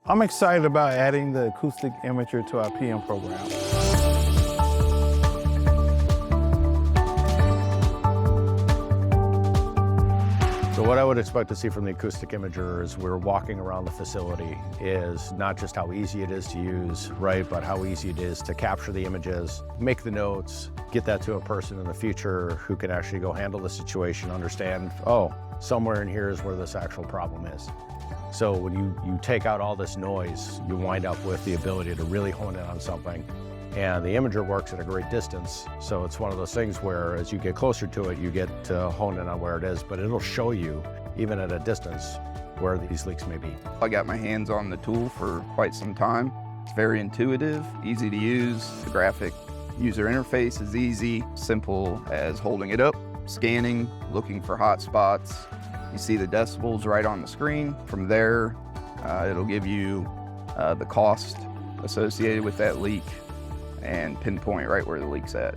I'm excited about adding the acoustic imager to our PM program. So what I would expect to see from the acoustic imager as we're walking around the facility is not just how easy it is to use, right, but how easy it is to capture the images, make the notes, get that to a person in the future who can actually go handle the situation, understand, oh, somewhere in here is where this actual problem is. So when you take out all this noise, you wind up with the ability to really hone in on something. And the imager works at a great distance, so it's one of those things where as you get closer to it, you get to hone in on where it is, but it'll show you, even at a distance, where these leaks may be. I got my hands on the tool for quite some time. It's very intuitive, easy to use. The graphic user interface is easy, simple as holding it up, scanning, looking for hot spots. You see the decibels right on the screen. From there, it'll give you the cost associated with that leak and pinpoint right where the leak's at.